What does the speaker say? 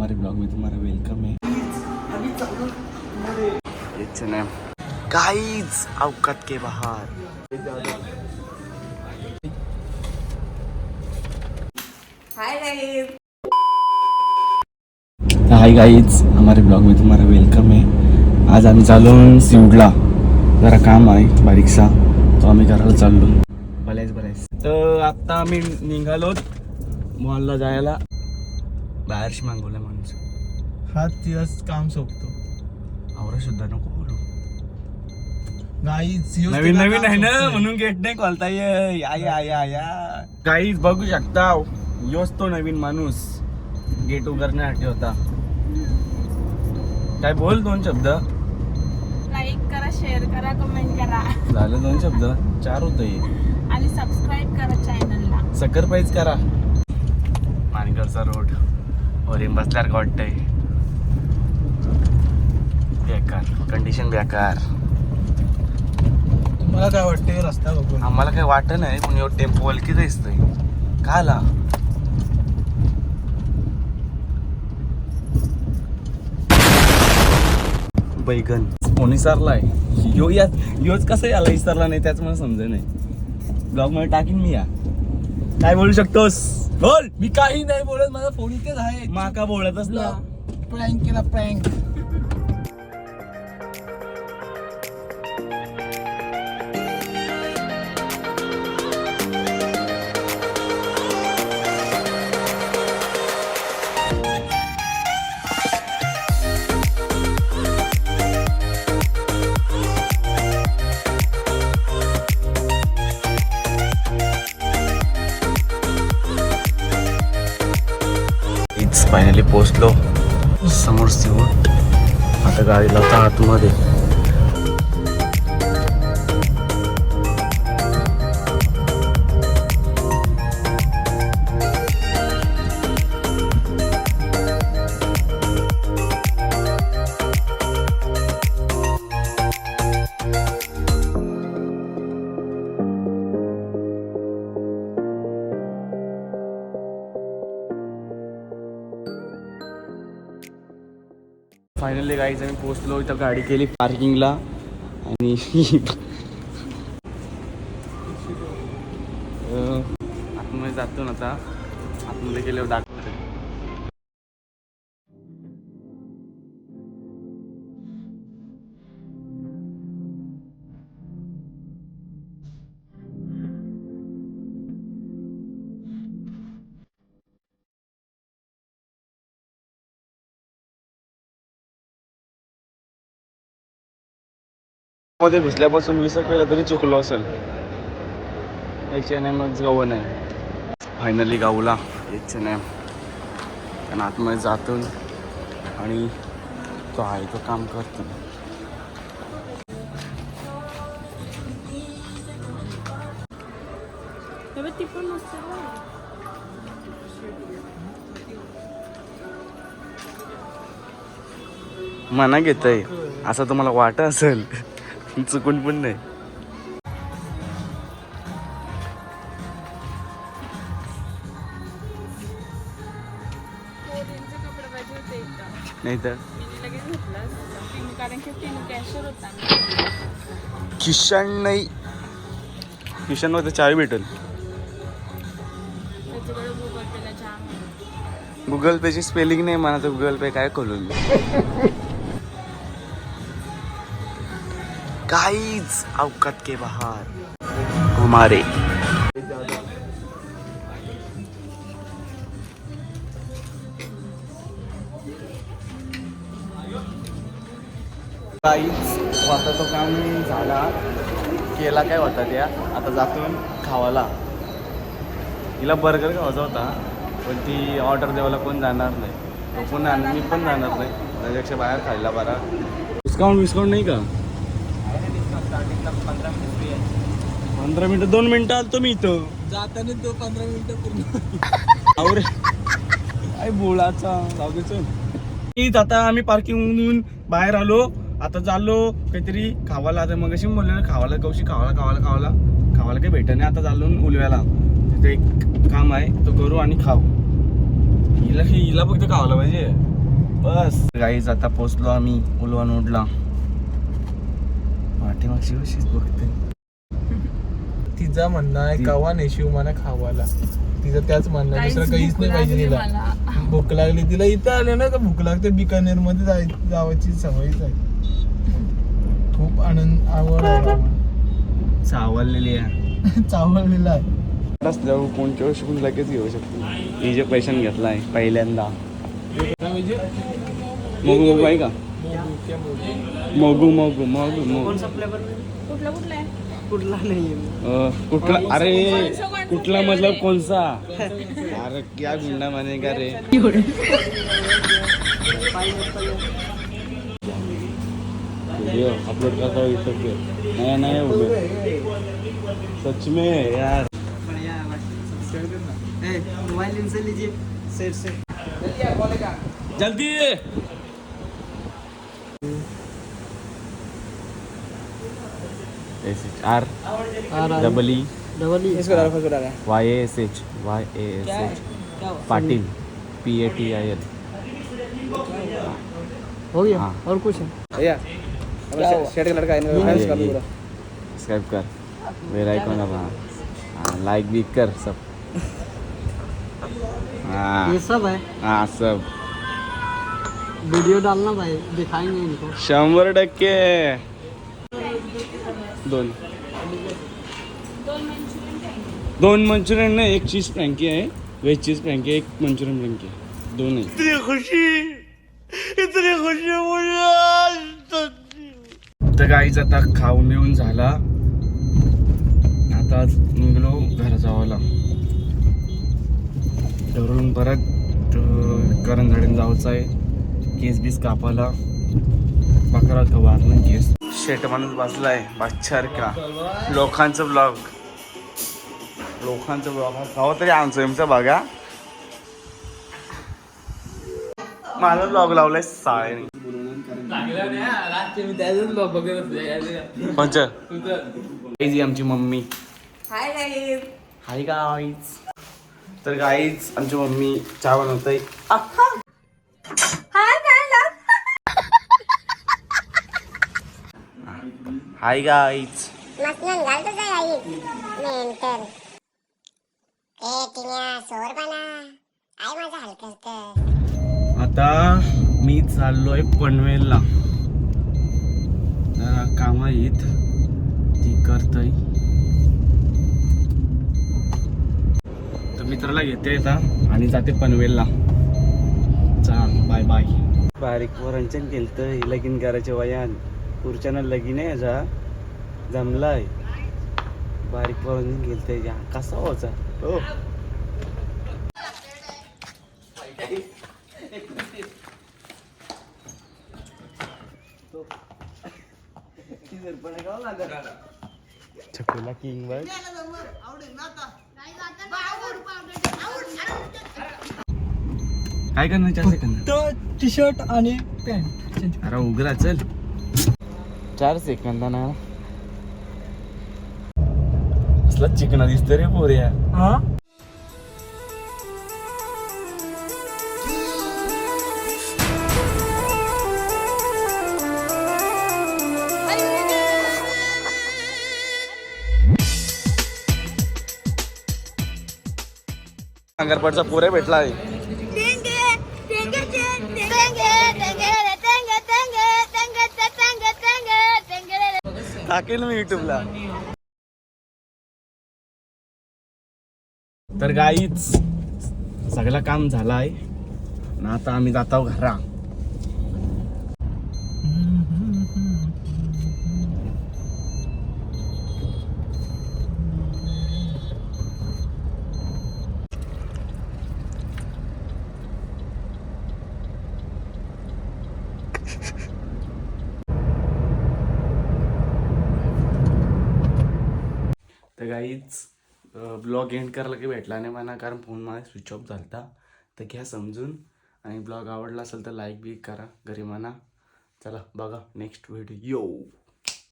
हमारे ब्लॉग में तुम्हारा वेलकम है। गाइस औकात के बाहर। हाय गाइज, हमारे ब्लॉग में तुम्हारा वेलकम है। आज आम्ही चाललो सिवडला, जरा काम आहे बारीकसा, तो आम्ही करायला चाललो बऱ्याच तर आता आम्ही निघालो मॉलला जायला. बाहेरशी मागवला माणूस हा दिवस काम सोपतो. आवरा सुद्धा नको बोलू. गाईज नवीन आहे ना म्हणून गेट नाही खोलता ये. या गाईज बघू शकता, योच तो नवीन माणूस गेट उघडण्यासाठी होता. काय बोल, 2 शब्द. लाईक करा, शेअर करा, कमेंट करा. झालं 2 शब्द, 4 होतं हे. आणि सबस्क्राईब करा चॅनलला. सकरपाईच करा. मानगडचा रोड वरील बसल्यावर का वाटतंय बेकार, कंडिशन बेकार. तुम्हाला काय वाटते रस्ता बघून? आम्हाला काही वाटत नाही, पण एवढं टेम्पो वलकी दिसतंय का आला. बैगन कोणी सरलाय योच कसं याला विसरला नाही, त्याच मला समज नाही. ब्लॉग मध्ये टाकीन मी. या काय बोलू शकतोस, बोल. मी काही नाही बोलत, माझा फोन इथेच आहे. माका बोलतच ना. प्रँक केला, प्रँक. फायनली पोहोचलो समोर सिवड. आता गाडी लावता आतमध्ये. फायनली गाईज आम्ही पोहोचलो. इथं गाडी केली पार्किंगला आणि आतमध्ये जातो ना. आता आतमध्ये गेल्यावर दाखवतो. मध्ये घुसल्यापासून 20 वेळा तरी चुकलो असेल. H&M गाव नाही. फायनली गावला H&M. कारण आतमध्ये जातो आणि तो आहे तो काम करतो. ती पण मस्त आहे. मना घेतय असं तुम्हाला वाटत असेल, चुकून पण नाही. पोरींचे कपडे पाहिजे होते एकदा. नाही तर मी लगेच घेतलं कारण की तिने कॅशर होता. किशन नाही, किशन मध्ये चावी भेटेल. त्याच्याकडे गुगल पेला जाम आहे. गुगल पेची स्पेलिंग नाही म्हणा, तर गुगल पे काय खोलून. गाइस औकात के बाहर हमारे. गाइस आता तो काम झाला केला काय होता त्या. आता जातून खावाला. हिला बर्गर खावायचा होता, पण ती ऑर्डर द्यायला कोण जाणार नाही. तो पण मी पण जाणार नाही, त्याच्यापेक्षा बाहेर खायला बरा. डिस्काउंट नाही का? 15 मिनिटं 2 मिनिटं आलतो मी इथं. जाताना तो 15 मिनिटं पूर्ण. आवरे काय बोलाचा जाऊ. आता आम्ही पार्किंग बाहेर आलो. आता चाललो काहीतरी खावाला. आता मग अशी बोलले खावाला कौशी खावाला काही भेटत नाही. आता चाललो उलव्याला. तिथे एक काम आहे तो करू आणि खाऊ. हिला फक्त खावलं पाहिजे बस. गाईज आता पोचलो आम्ही उलवा नोडला. पाठीमागची कशीच बघते. तिचं म्हणणं आहे कवा नेशिव मला खावाला. तिचं त्याच म्हणणं आहे, दुसरं काहीच नाही पाहिजे तिला. मला भूक लागली तिला. इथं आले ना तर भूक लागते. बिकानेर मध्ये जावायची सवयच आहे. खूप आनंद आवड आहे. चावलेली आहे. चावलेला आहे. रस्त्यावर कोणत्या शिकून लगेच घेऊ शकतो. ही जे पैशाने घेतलाय पहिल्यांदा. मोगू मोगू आहे का? मोगू मोगू मोगू मोगू कुठलं कुठलं आहे? कुठला अरे कुठला मतलब कोणसा. अरे क्या गुंडा माने का रे. वीडियो अपलोड करता हूँ यूट्यूब पे. नया नया उड़े सच में यार. मोबाइल इनसे लीजिए सेट से. जल्दी. आर डबल ई इसको डालो इसको डालो. YASH Patil PATIL. हो गया. हाँ. और कुछ है भैया. शेड का लड़का है. सब्सक्राइब कर मेरा आइकॉन अपना. लाइक भी कर सब. हाँ ये सब है. हाँ सब वीडियो डालना भाई, दिखाएंगे इनको. 100%. दोन दोन मंचुरियन मंचुरियन नाही. एक चीज फ्रँकी आहे. व्हेज चीज फ्रँकी आहे. एक मंचुरियन फ्रँकी आहे. दोन आहे. इतनी खुशी तर गाईच आता खाऊन बिऊन झाला. आता निघलो घरा जावाला. घरून परत करंजाडीन जायचं आहे. केस बीस कापायला. बकरा वारलं केस. शेट माणूस बसलाय बादशार का. लोकांचं ब्लॉग गाव तरी आमचं आमचा बघा. माझा ब्लॉग लावलाय साळेने. कोणचं आमची मम्मी. Hi guys. तर गाईज आमची मम्मी चहा बनवताय. Hi guys. आता मी चाललोय पनवेलला. काम आहेत ती करतय. तर मित्राला घेते येतात आणि जाते पनवेलला. चल बाय बाय. बारीक पोरांच्यान केलतं लगीन करायच्या वयान. पुढच्यानं लगीन आहे याचा जमलाय. बारीक पोरांनी केलतंय कसा व्हायचा हो. छकुला किंग बघ. काय करणार 4 सेकंद. टी शर्ट आणि पॅन्ट. अरे उघडा चल. 4 सेकंदाना असला चिकना दिसतं रे पोऱ्या. हा. अंगरपडचा पोरे भेटला आहे. टाकेल मी युट्यूबला. तर गाईच सगळं काम झालं आहे. आता आम्ही जात आहोत घरा. तर गाईच ब्लॉग एंड करायला काही भेटला नाही मला, कारण फोन माझा स्विच ऑफ झाला. तर घ्या समजून. आणि ब्लॉग आवडला असेल तर लाईक बी करा घरी म्हणा. चला बघा नेक्स्ट व्हिडिओ.